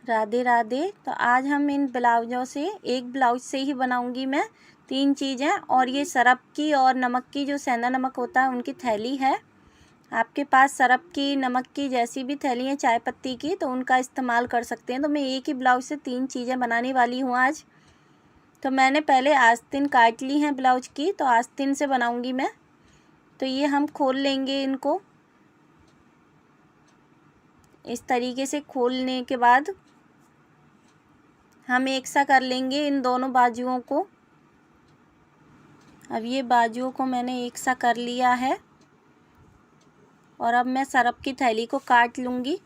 राधे राधे। तो आज हम इन ब्लाउज़ों से एक ब्लाउज से ही बनाऊंगी मैं 3 चीज़ें। और ये सरफ की और नमक की, जो सेंधा नमक होता है उनकी थैली है। आपके पास सरफ की, नमक की जैसी भी थैली है, चाय पत्ती की, तो उनका इस्तेमाल कर सकते हैं। तो मैं एक ही ब्लाउज से 3 चीज़ें बनाने वाली हूँ आज। तो मैंने पहले आस्तीन काट ली हैं ब्लाउज की, तो आस्तीन से बनाऊंगी मैं। तो ये हम खोल लेंगे इनको। इस तरीके से खोलने के बाद हम एक सा कर लेंगे इन दोनों बाजुओं को। अब ये बाजुओं को मैंने एक सा कर लिया है और अब मैं सरफ की थैली को काट लूँगी।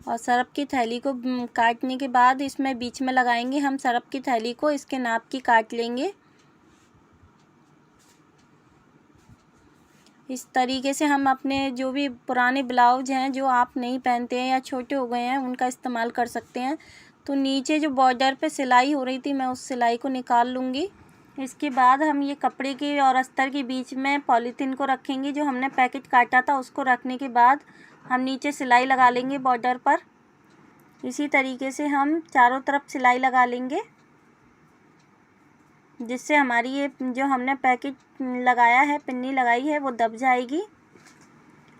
और सरफ की थैली को काटने के बाद इसमें बीच में लगाएंगे हम सरफ की थैली को, इसके नाप की काट लेंगे। इस तरीके से हम अपने जो भी पुराने ब्लाउज हैं जो आप नहीं पहनते हैं या छोटे हो गए हैं, उनका इस्तेमाल कर सकते हैं। तो नीचे जो बॉर्डर पे सिलाई हो रही थी, मैं उस सिलाई को निकाल लूँगी। इसके बाद हम ये कपड़े के और अस्तर के बीच में पॉलीथीन को रखेंगे। जो हमने पैकेट काटा था उसको रखने के बाद हम नीचे सिलाई लगा लेंगे बॉर्डर पर। इसी तरीके से हम चारों तरफ सिलाई लगा लेंगे, जिससे हमारी ये जो हमने पैकेट लगाया है, पिन्नी लगाई है, वो दब जाएगी।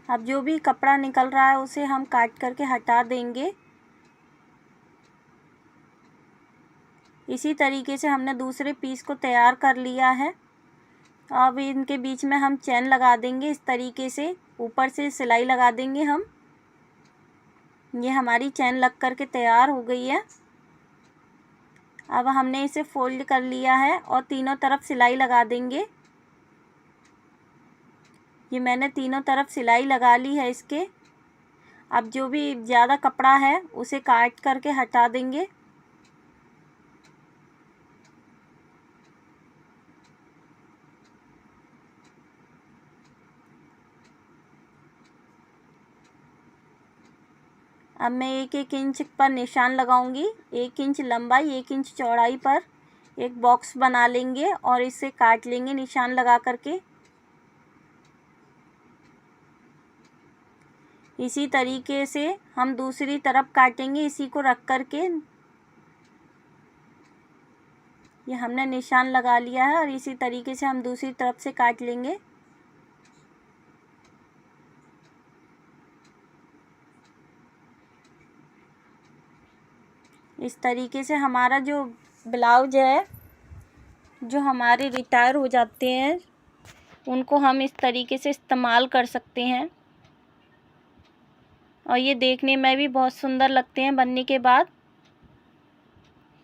अब जो भी कपड़ा निकल रहा है उसे हम काट करके हटा देंगे। इसी तरीके से हमने दूसरे पीस को तैयार कर लिया है। अब इनके बीच में हम चैन लगा देंगे इस तरीके से, ऊपर से सिलाई लगा देंगे हम। ये हमारी चैन लग करके तैयार हो गई है। अब हमने इसे फोल्ड कर लिया है और तीनों तरफ सिलाई लगा देंगे। ये मैंने तीनों तरफ सिलाई लगा ली है इसके। अब जो भी ज़्यादा कपड़ा है उसे काट करके हटा देंगे। अब मैं 1-1 इंच पर निशान लगाऊंगी। 1 इंच लंबाई, 1 इंच चौड़ाई पर एक बॉक्स बना लेंगे और इसे काट लेंगे निशान लगा करके। इसी तरीके से हम दूसरी तरफ काटेंगे, इसी को रख करके। ये हमने निशान लगा लिया है और इसी तरीके से हम दूसरी तरफ से काट लेंगे। इस तरीके से हमारा जो ब्लाउज है, जो हमारे रिटायर हो जाते हैं, उनको हम इस तरीके से इस्तेमाल कर सकते हैं। और ये देखने में भी बहुत सुंदर लगते हैं बनने के बाद,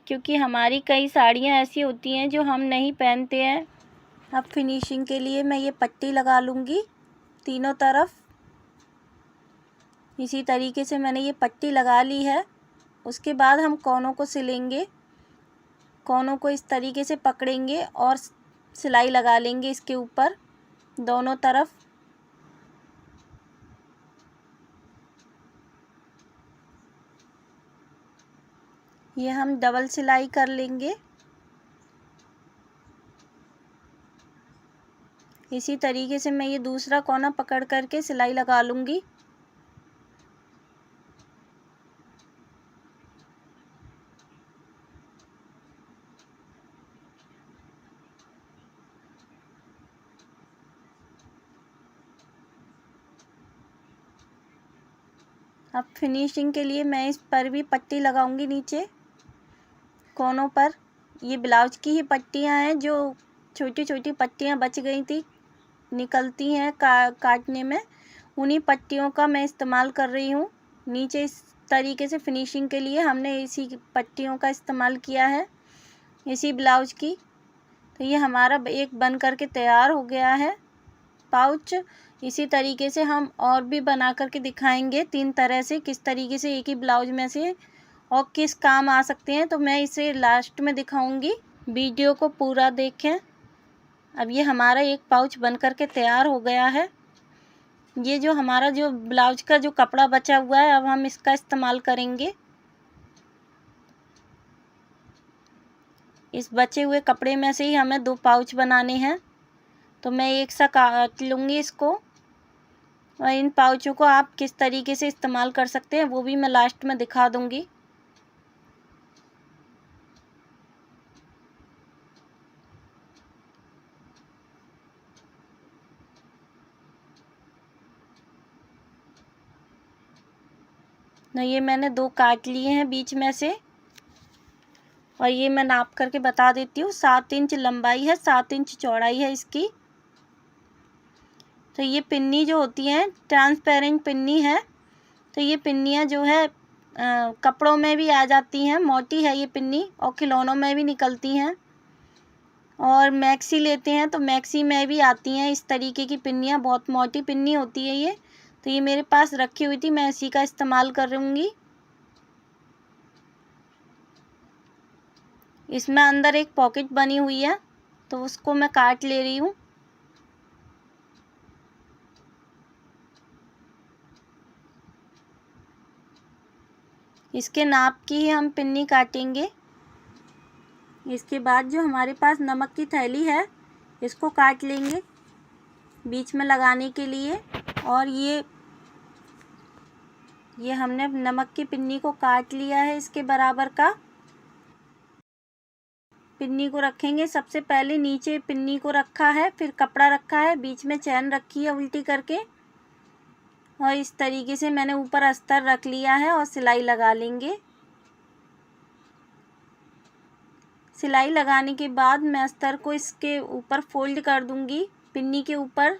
क्योंकि हमारी कई साड़ियाँ ऐसी होती हैं जो हम नहीं पहनते हैं। अब फिनिशिंग के लिए मैं ये पट्टी लगा लूँगी तीनों तरफ। इसी तरीके से मैंने ये पट्टी लगा ली है। उसके बाद हम कोनों को सिलेंगे। कोनों को इस तरीके से पकड़ेंगे और सिलाई लगा लेंगे इसके ऊपर दोनों तरफ। ये हम डबल सिलाई कर लेंगे। इसी तरीके से मैं ये दूसरा कोना पकड़ करके सिलाई लगा लूँगी। अब फिनिशिंग के लिए मैं इस पर भी पट्टी लगाऊंगी नीचे कोनों पर। ये ब्लाउज की ही पट्टियाँ हैं, जो छोटी छोटी पट्टियाँ बच गई थी, निकलती हैं काटने में, उन्हीं पट्टियों का मैं इस्तेमाल कर रही हूँ। नीचे इस तरीके से फिनिशिंग के लिए हमने इसी पट्टियों का इस्तेमाल किया है, इसी ब्लाउज की। तो ये हमारा एक बन करके तैयार हो गया है पाउच। इसी तरीके से हम और भी बना करके दिखाएंगे 3 तरह से, किस तरीके से एक ही ब्लाउज में से और किस काम आ सकते हैं। तो मैं इसे लास्ट में दिखाऊंगी, वीडियो को पूरा देखें। अब ये हमारा एक पाउच बन करके तैयार हो गया है। ये जो हमारा जो ब्लाउज का जो कपड़ा बचा हुआ है, अब हम इसका इस्तेमाल करेंगे। इस बचे हुए कपड़े में से ही हमें 2 पाउच बनाने हैं। तो मैं एक सा काट लूँगी इसको। और इन पाउचों को आप किस तरीके से इस्तेमाल कर सकते हैं वो भी मैं लास्ट में दिखा दूँगी। ना ये मैंने 2 काट लिए हैं बीच में से, और ये मैं नाप करके बता देती हूँ। 7 इंच लंबाई है, 7 इंच चौड़ाई है इसकी। तो ये पिन्नी जो होती है ट्रांसपेरेंट पिन्नी है। तो ये पिन्नियाँ जो है कपड़ों में भी आ जाती हैं, मोटी है ये पिन्नी, और खिलौनों में भी निकलती हैं। और मैक्सी लेते हैं तो मैक्सी में भी आती हैं इस तरीके की पिन्नियाँ, बहुत मोटी पिन्नी होती है ये। तो ये मेरे पास रखी हुई थी, मैं इसी का इस्तेमाल करूँगी। इसमें अंदर एक पॉकेट बनी हुई है तो उसको मैं काट ले रही हूँ। इसके नाप की ही हम पिन्नी काटेंगे। इसके बाद जो हमारे पास नमक की थैली है इसको काट लेंगे बीच में लगाने के लिए। और ये हमने नमक की पिन्नी को काट लिया है इसके बराबर का। पिन्नी को रखेंगे सबसे पहले नीचे, पिन्नी को रखा है, फिर कपड़ा रखा है, बीच में चैन रखी है उल्टी करके, और इस तरीके से मैंने ऊपर अस्तर रख लिया है और सिलाई लगा लेंगे। सिलाई लगाने के बाद मैं अस्तर को इसके ऊपर फोल्ड कर दूंगी पिन्नी के ऊपर।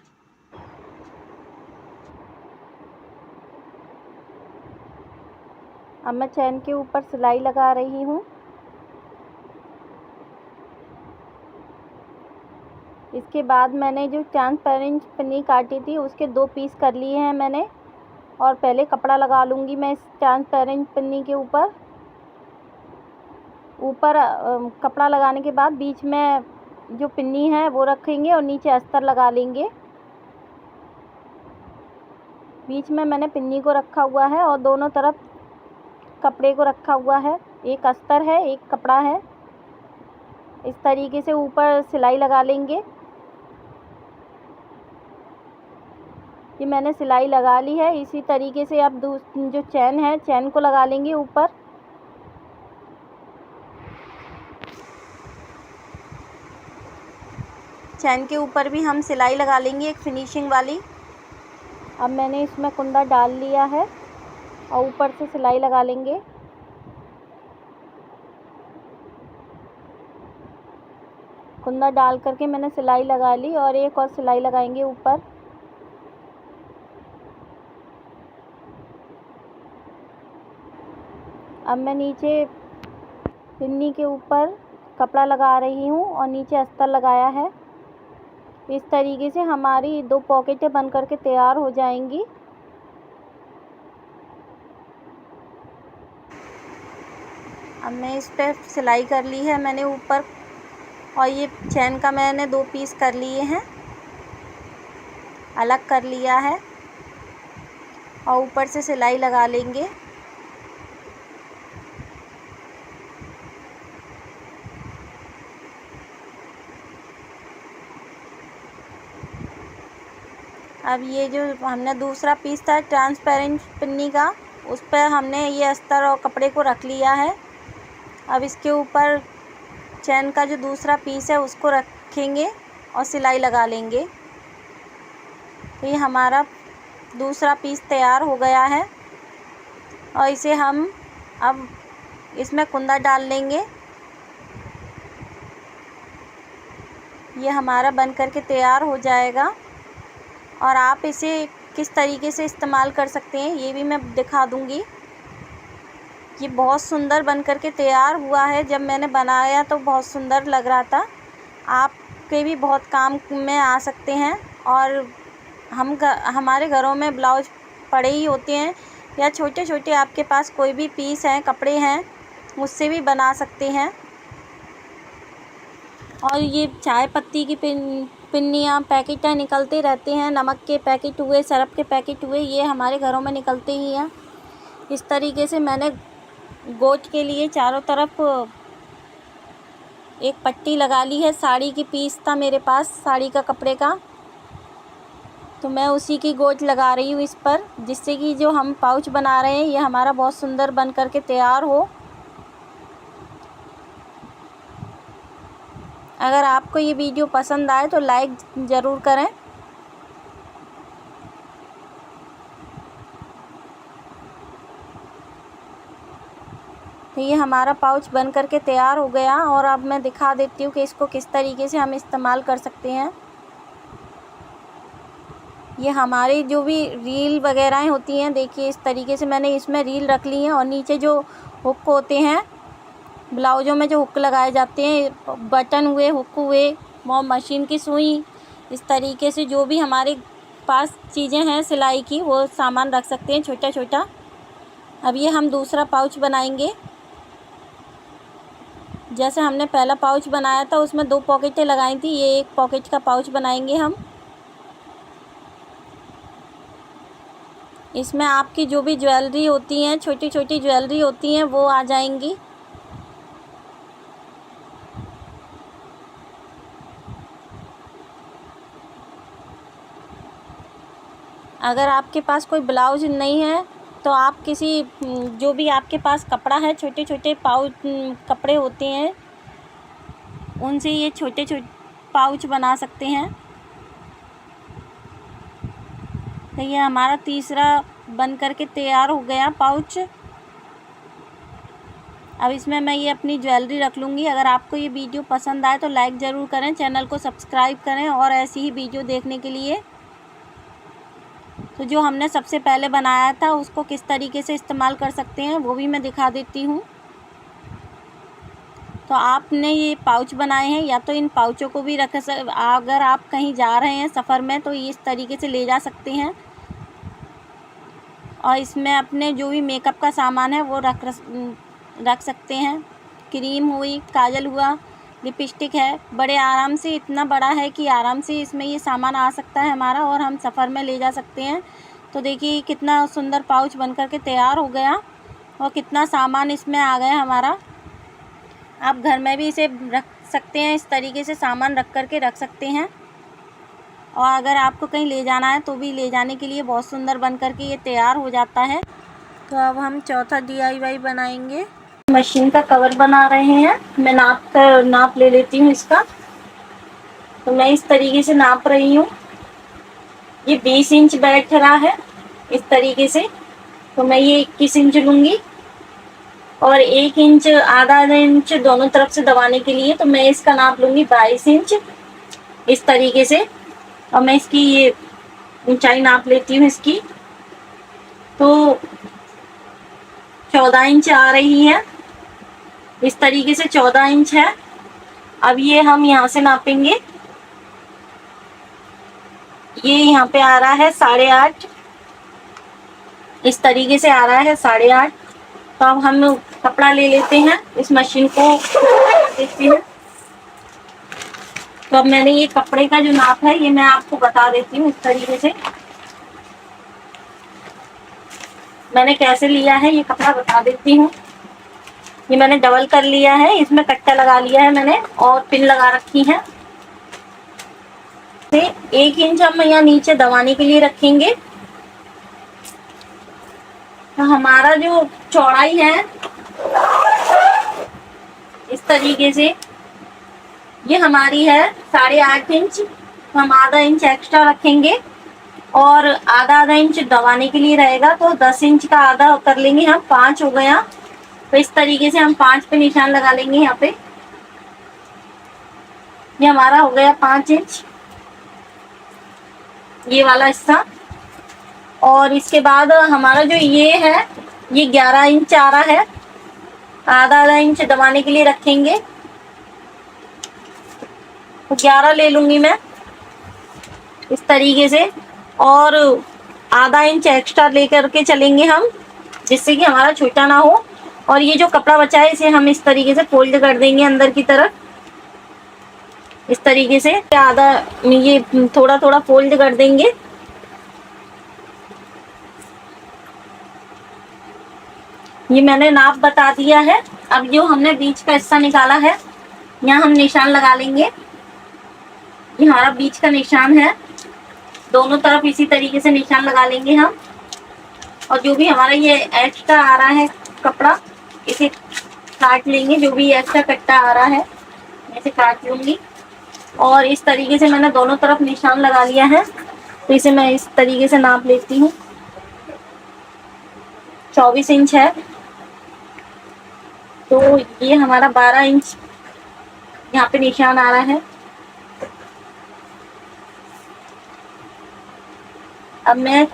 अब मैं चैन के ऊपर सिलाई लगा रही हूँ। इसके बाद मैंने जो ट्रांसपेरेंट पिन्नी काटी थी उसके 2 पीस कर लिए हैं मैंने, और पहले कपड़ा लगा लूँगी मैं इस ट्रांसपेरेंट पिन्नी के ऊपर। कपड़ा लगाने के बाद बीच में जो पिन्नी है वो रखेंगे और नीचे अस्तर लगा लेंगे। बीच में मैंने पिन्नी को रखा हुआ है और दोनों तरफ कपड़े को रखा हुआ है, एक अस्तर है एक कपड़ा है। इस तरीके से ऊपर सिलाई लगा लेंगे। ये मैंने सिलाई लगा ली है। इसी तरीके से अब जो चैन है चैन को लगा लेंगे ऊपर। चैन के ऊपर भी हम सिलाई लगा लेंगे एक फिनिशिंग वाली। अब मैंने इसमें कुंदा डाल लिया है और ऊपर से सिलाई लगा लेंगे। कुंदा डाल करके मैंने सिलाई लगा ली और एक और सिलाई लगाएंगे ऊपर। अब मैं नीचे पिन्नी के ऊपर कपड़ा लगा रही हूँ और नीचे अस्तर लगाया है। इस तरीके से हमारी 2 पॉकेटें बन करके तैयार हो जाएंगी। अब मैं इस पे सिलाई कर ली है मैंने ऊपर, और ये चैन का मैंने 2 पीस कर लिए हैं, अलग कर लिया है, और ऊपर से सिलाई लगा लेंगे। अब ये जो हमने दूसरा पीस था ट्रांसपेरेंट पिन्नी का, उस पर हमने ये अस्तर और कपड़े को रख लिया है। अब इसके ऊपर चैन का जो दूसरा पीस है उसको रखेंगे और सिलाई लगा लेंगे। तो ये हमारा दूसरा पीस तैयार हो गया है, और इसे हम अब इसमें कुंदा डाल लेंगे। ये हमारा बन करके तैयार हो जाएगा, और आप इसे किस तरीके से इस्तेमाल कर सकते हैं ये भी मैं दिखा दूंगी। ये बहुत सुंदर बन करके तैयार हुआ है। जब मैंने बनाया तो बहुत सुंदर लग रहा था। आपके भी बहुत काम में आ सकते हैं, और हमारे घरों में ब्लाउज पड़े ही होते हैं, या छोटे छोटे आपके पास कोई भी पीस हैं, कपड़े हैं, उससे भी बना सकते हैं। और ये चाय पत्ती की पिन्नियाँ, पैकेट निकलते रहते हैं, नमक के पैकेट हुए, सरफ के पैकेट हुए, ये हमारे घरों में निकलते ही हैं। इस तरीके से मैंने गोट के लिए चारों तरफ एक पट्टी लगा ली है। साड़ी की पीस था मेरे पास, साड़ी का कपड़े का, तो मैं उसी की गोट लगा रही हूँ इस पर, जिससे कि जो हम पाउच बना रहे हैं ये हमारा बहुत सुंदर बन करके तैयार हो। अगर आपको ये वीडियो पसंद आए तो लाइक ज़रूर करें। तो ये हमारा पाउच बन करके तैयार हो गया और अब मैं दिखा देती हूँ कि इसको किस तरीके से हम इस्तेमाल कर सकते हैं। ये हमारी जो भी रील वगैरह होती हैं, देखिए इस तरीके से मैंने इसमें रील रख ली है और नीचे जो हुक होते हैं ब्लाउज़ों में, जो हुक लगाए जाते हैं, बटन हुए, हुक हुए, वो मशीन की सुई, इस तरीके से जो भी हमारे पास चीज़ें हैं सिलाई की वो सामान रख सकते हैं छोटा छोटा। अब ये हम दूसरा पाउच बनाएंगे। जैसे हमने पहला पाउच बनाया था उसमें 2 पॉकेटें लगाई थी, ये 1 पॉकेट का पाउच बनाएंगे हम। इसमें आपकी जो भी ज्वेलरी होती हैं, छोटी छोटी ज्वेलरी होती हैं, वो आ जाएंगी। अगर आपके पास कोई ब्लाउज नहीं है तो आप किसी जो भी आपके पास कपड़ा है, छोटे छोटे पाउच कपड़े होते हैं, उनसे ये छोटे छोटे पाउच बना सकते हैं। तो ये हमारा तीसरा बन करके तैयार हो गया पाउच। अब इसमें मैं ये अपनी ज्वेलरी रख लूँगी। अगर आपको ये वीडियो पसंद आए तो लाइक ज़रूर करें, चैनल को सब्सक्राइब करें और ऐसी ही वीडियो देखने के लिए। तो जो हमने सबसे पहले बनाया था उसको किस तरीके से इस्तेमाल कर सकते हैं वो भी मैं दिखा देती हूँ। तो आपने ये पाउच बनाए हैं, या तो इन पाउचों को भी अगर आप कहीं जा रहे हैं सफ़र में तो इस तरीके से ले जा सकते हैं और इसमें अपने जो भी मेकअप का सामान है वो रख सकते हैं। क्रीम हुई, काजल हुआ, लिपस्टिक है, बड़े आराम से, इतना बड़ा है कि आराम से इसमें ये सामान आ सकता है हमारा और हम सफ़र में ले जा सकते हैं। तो देखिए कितना सुंदर पाउच बन करके तैयार हो गया और कितना सामान इसमें आ गया हमारा। आप घर में भी इसे रख सकते हैं, इस तरीके से सामान रख करके रख सकते हैं। और अगर आपको कहीं ले जाना है तो भी ले जाने के लिए बहुत सुंदर बन करके ये तैयार हो जाता है। तो अब हम चौथा DIY बनाएंगे। मशीन का कवर बना रहे हैं। मैं नाप ले लेती हूँ इसका। तो मैं इस तरीके से नाप रही हूँ। ये 20 इंच बैठ रहा है इस तरीके से, तो मैं ये 21 इंच लूँगी और 1 इंच, आधा इंच दोनों तरफ से दबाने के लिए, तो मैं इसका नाप लूँगी 22 इंच इस तरीके से। और मैं इसकी ये ऊंचाई नाप लेती हूँ इसकी, तो 14 इंच आ रही है इस तरीके से, 14 इंच है। अब ये हम यहाँ से नापेंगे, ये यहाँ पे आ रहा है 8.5, इस तरीके से आ रहा है 8.5। तो अब हम कपड़ा ले लेते हैं, इस मशीन को देखते हैं। तो अब मैंने ये कपड़े का जो नाप है ये मैं आपको बता देती हूँ इस तरीके से। मैंने कैसे लिया है ये कपड़ा बता देती हूँ। ये मैंने डबल कर लिया है, इसमें कट्टा लगा लिया है मैंने और पिन लगा रखी है। 1 इंच हम यहाँ नीचे दबाने के लिए रखेंगे। तो हमारा जो चौड़ाई है इस तरीके से, ये हमारी है 8.5 इंच। तो हम आधा इंच एक्स्ट्रा रखेंगे और आधा इंच दबाने के लिए रहेगा, तो 10 इंच का आधा कर लेंगे हम, 5 हो गया। तो इस तरीके से हम 5 पे निशान लगा लेंगे यहाँ पे। ये हमारा हो गया 5 इंच, ये वाला हिस्सा। और इसके बाद हमारा जो ये है ये 11 इंच आ रहा है, आधा इंच दबाने के लिए रखेंगे, तो 11 ले लूंगी मैं इस तरीके से। और आधा इंच एक्स्ट्रा लेकर के चलेंगे हम, जिससे कि हमारा छोटा ना हो। और ये जो कपड़ा बचा है इसे हम इस तरीके से फोल्ड कर देंगे अंदर की तरफ, इस तरीके से आधा, ये थोड़ा थोड़ा फोल्ड कर देंगे। ये मैंने नाप बता दिया है। अब जो हमने बीच का हिस्सा निकाला है यहाँ हम निशान लगा लेंगे। ये हमारा बीच का निशान है, दोनों तरफ इसी तरीके से निशान लगा लेंगे हम। और जो भी हमारा ये एक्स्ट्रा आ रहा है कपड़ा, इसे काट लेंगे। जो भी एक्स्ट्रा कट्टा आ रहा है मैं इसे काट लूँगी। और इस तरीके से मैंने दोनों तरफ निशान लगा लिया है, तो इसे मैं इस तरीके से नाप लेती हूँ। 24 इंच है, तो ये हमारा 12 इंच यहाँ पे निशान आ रहा है। अब मैं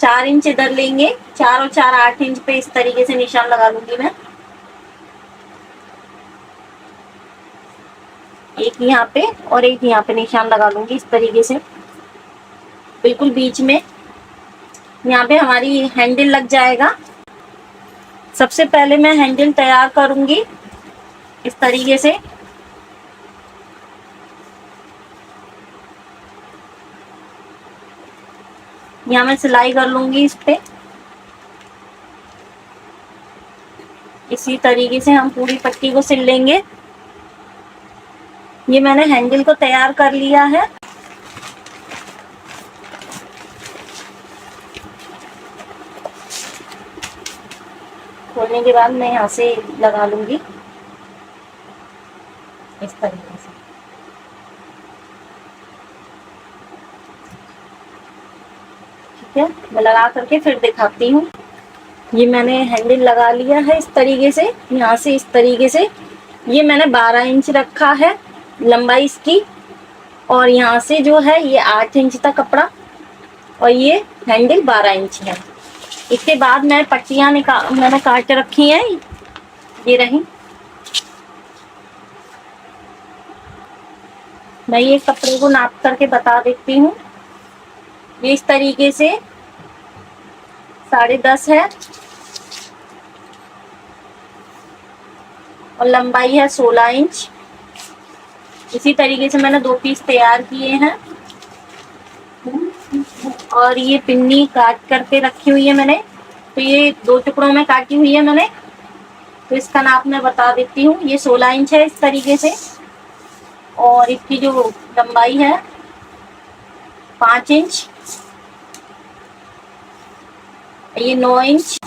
4 इंच इधर लेंगे, 4 और 4 8 इंच पे इस तरीके से निशान लगा लूंगी मैं। एक यहाँ पे और एक यहाँ पे निशान लगा लूंगी इस तरीके से, बिल्कुल बीच में। यहाँ पे हमारी हैंडल लग जाएगा। सबसे पहले मैं हैंडल तैयार करूंगी इस तरीके से। यहाँ मैं सिलाई कर लूंगी इस पे। इसी तरीके से हम पूरी पट्टी को सिल लेंगे। ये मैंने हैंडल को तैयार कर लिया है। खोलने के बाद मैं यहाँ से लगा लूंगी इस तरीके से। ठीक है, मैं लगा करके फिर दिखाती हूँ। ये मैंने हैंडल लगा लिया है इस तरीके से, यहाँ से इस तरीके से। ये मैंने 12 इंच रखा है लंबाई इसकी, और यहाँ से जो है ये 8 इंच तक कपड़ा, और ये हैंडल 12 इंच है। इसके बाद मैं पट्टियाँ मैंने काट रखी हैं, ये रही। मैं ये कपड़े को नाप करके बता देती हूँ। ये इस तरीके से 10.5 है और लंबाई है 16 इंच। इसी तरीके से मैंने 2 पीस तैयार किए हैं। और ये पिन्नी काट करके रखी हुई है मैंने, तो ये 2 टुकड़ों में काटी हुई है मैंने। तो इसका नाप मैं बता देती हूँ। ये 16 इंच है इस तरीके से, और इसकी जो लंबाई है 5 इंच, ये 9 इंच।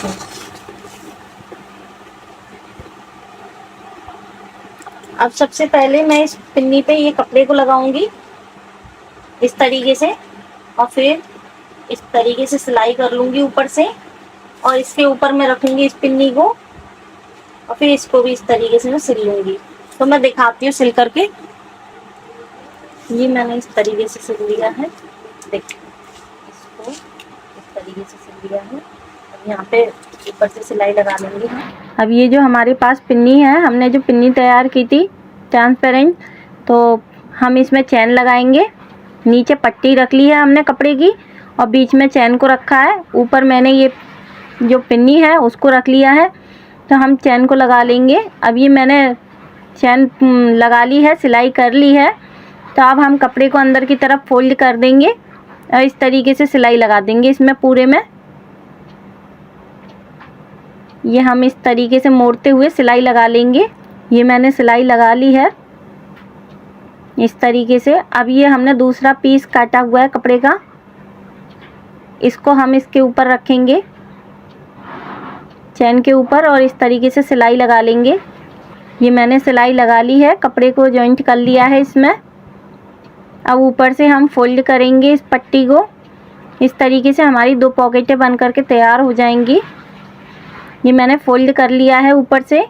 अब सबसे पहले मैं इस पिन्नी पे ये कपड़े को लगाऊंगी इस तरीके से, और फिर इस तरीके से सिलाई कर लूंगी ऊपर से, और इसके ऊपर मैं रखूंगी इस पिन्नी को, और फिर इसको भी इस तरीके से मैं सिल लूंगी। तो मैं दिखाती हूँ सिल करके। ये मैंने इस तरीके से सिल लिया है, देखिए इसको इस तरीके से सिल लिया है। अब यहाँ पे ऊपर से सिलाई लगा लेंगे हम। अब ये जो हमारे पास पिन्नी है, हमने जो पिन्नी तैयार की थी ट्रांसपेरेंट, तो हम इसमें चैन लगाएंगे। नीचे पट्टी रख ली है हमने कपड़े की, और बीच में चैन को रखा है। ऊपर मैंने ये जो पिन्नी है उसको रख लिया है, तो हम चैन को लगा लेंगे। अब ये मैंने चैन लगा ली है, सिलाई कर ली है। तो अब हम कपड़े को अंदर की तरफ फोल्ड कर देंगे और इस तरीके से सिलाई लगा देंगे इसमें पूरे में। ये हम इस तरीके से मोड़ते हुए सिलाई लगा लेंगे। ये मैंने सिलाई लगा ली है इस तरीके से। अब ये हमने दूसरा पीस काटा हुआ है कपड़े का, इसको हम इसके ऊपर रखेंगे चैन के ऊपर, और इस तरीके से सिलाई लगा लेंगे। ये मैंने सिलाई लगा ली है, कपड़े को जॉइंट कर लिया है इसमें। अब ऊपर से हम फोल्ड करेंगे इस पट्टी को इस तरीके से। हमारी 2 पॉकेटें बन करके तैयार हो जाएंगी। ये मैंने फोल्ड कर लिया है ऊपर से।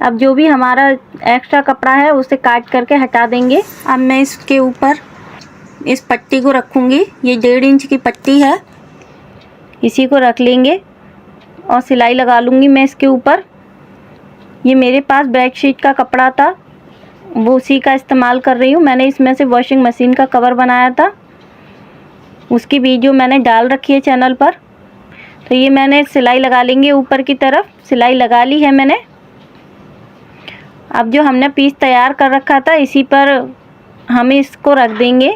अब जो भी हमारा एक्स्ट्रा कपड़ा है उसे काट करके हटा देंगे। अब मैं इसके ऊपर इस पट्टी को रखूँगी। ये 1.5 इंच की पट्टी है, इसी को रख लेंगे और सिलाई लगा लूँगी मैं इसके ऊपर। ये मेरे पास बेडशीट का कपड़ा था, वो उसी का इस्तेमाल कर रही हूँ। मैंने इसमें से वॉशिंग मशीन का कवर बनाया था, उसकी वीडियो मैंने डाल रखी है चैनल पर। तो ये मैंने सिलाई लगा लेंगे ऊपर की तरफ, सिलाई लगा ली है मैंने। अब जो हमने पीस तैयार कर रखा था इसी पर हम इसको रख देंगे।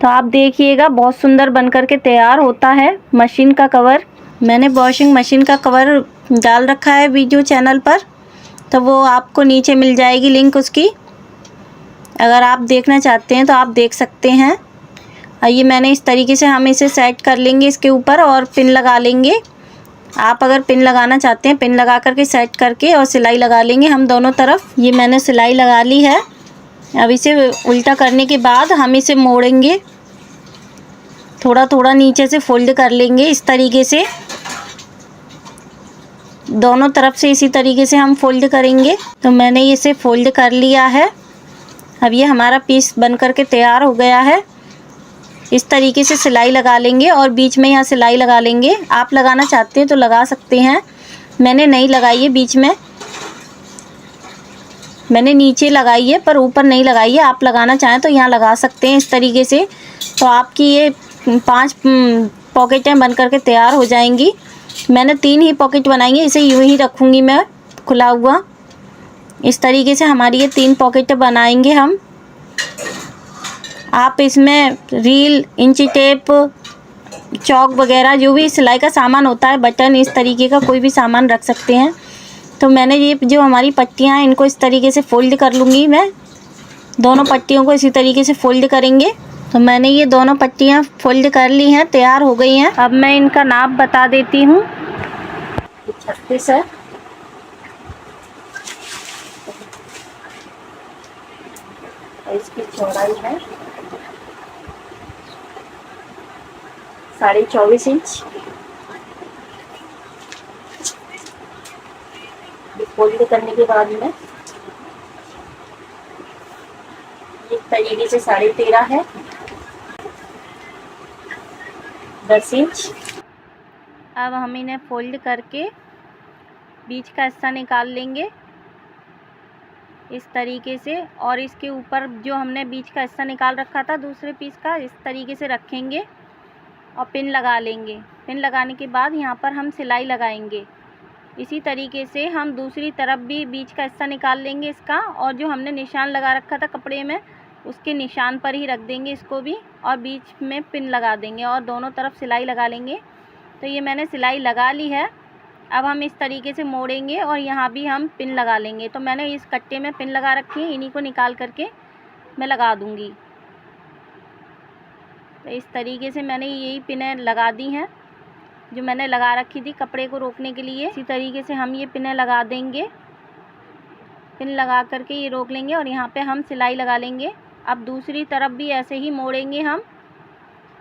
तो आप देखिएगा बहुत सुंदर बनकर के तैयार होता है मशीन का कवर। मैंने वॉशिंग मशीन का कवर डाल रखा है वीडियो चैनल पर, तो वो आपको नीचे मिल जाएगी लिंक उसकी। अगर आप देखना चाहते हैं तो आप देख सकते हैं। और ये मैंने इस तरीके से हम इसे सेट कर लेंगे इसके ऊपर और पिन लगा लेंगे। आप अगर पिन लगाना चाहते हैं पिन लगा करके सेट करके और सिलाई लगा लेंगे हम दोनों तरफ। ये मैंने सिलाई लगा ली है। अब इसे उल्टा करने के बाद हम इसे मोड़ेंगे, थोड़ा थोड़ा नीचे से फोल्ड कर लेंगे इस तरीके से। दोनों तरफ से इसी तरीके से हम फोल्ड करेंगे। तो मैंने इसे फोल्ड कर लिया है। अब ये हमारा पीस बन करके तैयार हो गया है। इस तरीके से सिलाई लगा लेंगे और बीच में यहाँ सिलाई लगा लेंगे। आप लगाना चाहते हैं तो लगा सकते हैं, मैंने नहीं लगाई है बीच में, मैंने नीचे लगाई है पर ऊपर नहीं लगाई है। आप लगाना चाहें तो यहाँ लगा सकते हैं इस तरीके से। तो आपकी ये 5 पॉकेटें बन करके तैयार हो जाएंगी। मैंने 3 ही पॉकेट बनाई है, इसे यूँ ही रखूँगी मैं खुला हुआ। इस तरीके से हमारी ये 3 पॉकेटें बनाएंगे हम। आप इसमें रील, इंची टेप, चौक वगैरह जो भी सिलाई का सामान होता है, बटन, इस तरीके का कोई भी सामान रख सकते हैं। तो मैंने ये जो हमारी पट्टियाँ हैं इनको इस तरीके से फ़ोल्ड कर लूँगी मैं। दोनों पट्टियों को इसी तरीके से फ़ोल्ड करेंगे। तो मैंने ये दोनों पट्टियाँ फ़ोल्ड कर ली हैं, तैयार हो गई हैं। अब मैं इनका नाप बता देती हूँ। 36 है, इसकी चौड़ाई है 24.5 इंच। फोल्ड करने के बाद में इस तरीके से 13.5 है, 10 इंच। अब हम इन्हें फोल्ड करके बीच का हिस्सा निकाल लेंगे इस तरीके से, और इसके ऊपर जो हमने बीच का हिस्सा निकाल रखा था दूसरे पीस का, इस तरीके से रखेंगे और पिन लगा लेंगे। पिन लगाने के बाद यहाँ पर हम सिलाई लगाएंगे। इसी तरीके से हम दूसरी तरफ भी बीच का हिस्सा निकाल लेंगे इसका, और जो हमने निशान लगा रखा था कपड़े में उसके निशान पर ही रख देंगे इसको भी, और बीच में पिन लगा देंगे और दोनों तरफ सिलाई लगा लेंगे। तो ये मैंने सिलाई लगा ली है। अब हम इस तरीके से मोड़ेंगे और यहाँ भी हम पिन लगा लेंगे। तो मैंने इस कट्टे में पिन लगा रखी है, इन्हीं को निकाल करके मैं लगा दूँगी। तो इस तरीके से मैंने यही पिनें लगा दी हैं जो मैंने लगा रखी थी कपड़े को रोकने के लिए। इसी तरीके से हम ये पिनें लगा देंगे, पिन लगा करके ये रोक लेंगे और यहाँ पे हम सिलाई लगा लेंगे। अब दूसरी तरफ भी ऐसे ही मोड़ेंगे हम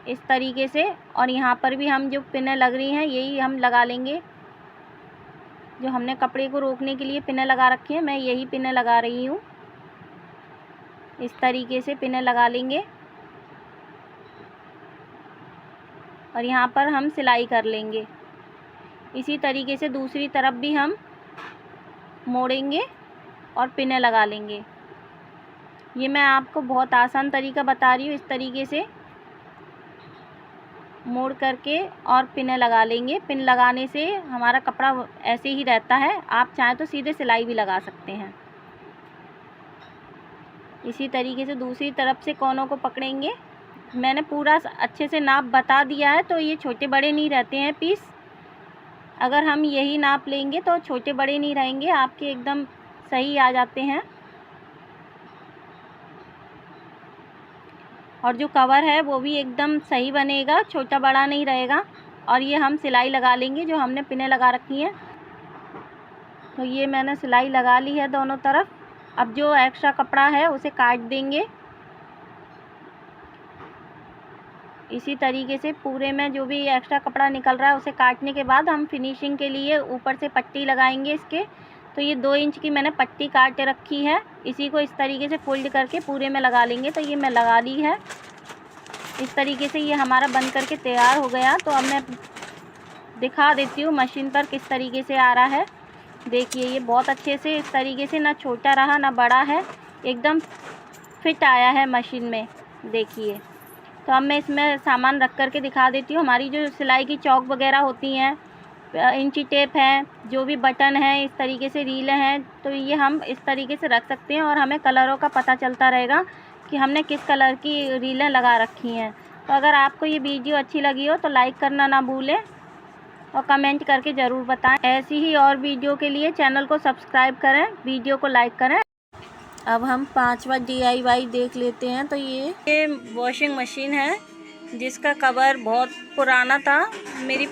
इस तरीके से, और यहाँ पर भी हम जो पिनें लग रही हैं यही हम लगा लेंगे। जो हमने कपड़े को रोकने के लिए पिनें लगा रखी हैं, मैं यही पिनें लगा रही हूँ। इस तरीके से पिनें लगा लेंगे और यहाँ पर हम सिलाई कर लेंगे। इसी तरीके से दूसरी तरफ भी हम मोड़ेंगे और पिनें लगा लेंगे। ये मैं आपको बहुत आसान तरीका बता रही हूँ। इस तरीके से मोड़ करके और पिनें लगा लेंगे। पिन लगाने से हमारा कपड़ा ऐसे ही रहता है, आप चाहें तो सीधे सिलाई भी लगा सकते हैं। इसी तरीके से दूसरी तरफ से कोनों को पकड़ेंगे। मैंने पूरा अच्छे से नाप बता दिया है, तो ये छोटे बड़े नहीं रहते हैं पीस। अगर हम यही नाप लेंगे तो छोटे बड़े नहीं रहेंगे, आपके एकदम सही आ जाते हैं। और जो कवर है वो भी एकदम सही बनेगा, छोटा बड़ा नहीं रहेगा। और ये हम सिलाई लगा लेंगे जो हमने पिनें लगा रखी हैं। तो ये मैंने सिलाई लगा ली है दोनों तरफ। अब जो एक्स्ट्रा कपड़ा है उसे काट देंगे। इसी तरीके से पूरे में जो भी एक्स्ट्रा कपड़ा निकल रहा है उसे काटने के बाद हम फिनिशिंग के लिए ऊपर से पट्टी लगाएंगे इसके। तो ये 2 इंच की मैंने पट्टी काट रखी है, इसी को इस तरीके से फोल्ड करके पूरे में लगा लेंगे। तो ये मैं लगा ली है। इस तरीके से ये हमारा बन करके तैयार हो गया। तो अब मैं दिखा देती हूँ मशीन पर किस तरीके से आ रहा है। देखिए ये बहुत अच्छे से इस तरीके से, ना छोटा रहा ना बड़ा है, एकदम फिट आया है मशीन में। देखिए, तो अब मैं इसमें सामान रख करके दिखा देती हूँ। हमारी जो सिलाई की चौक वगैरह होती हैं, इंची टेप है, जो भी बटन है, इस तरीके से रीलें हैं, तो ये हम इस तरीके से रख सकते हैं और हमें कलरों का पता चलता रहेगा कि हमने किस कलर की रीलें लगा रखी हैं। तो अगर आपको ये वीडियो अच्छी लगी हो तो लाइक करना ना भूलें और कमेंट करके ज़रूर बताएं। ऐसी ही और वीडियो के लिए चैनल को सब्सक्राइब करें, वीडियो को लाइक करें। अब हम 5वां DIY देख लेते हैं। तो ये वॉशिंग मशीन है जिसका कवर बहुत पुराना था मेरी,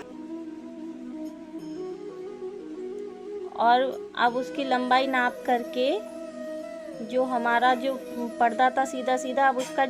और अब उसकी लंबाई नाप करके जो हमारा जो पर्दा था सीधा सीधा, अब उसका जो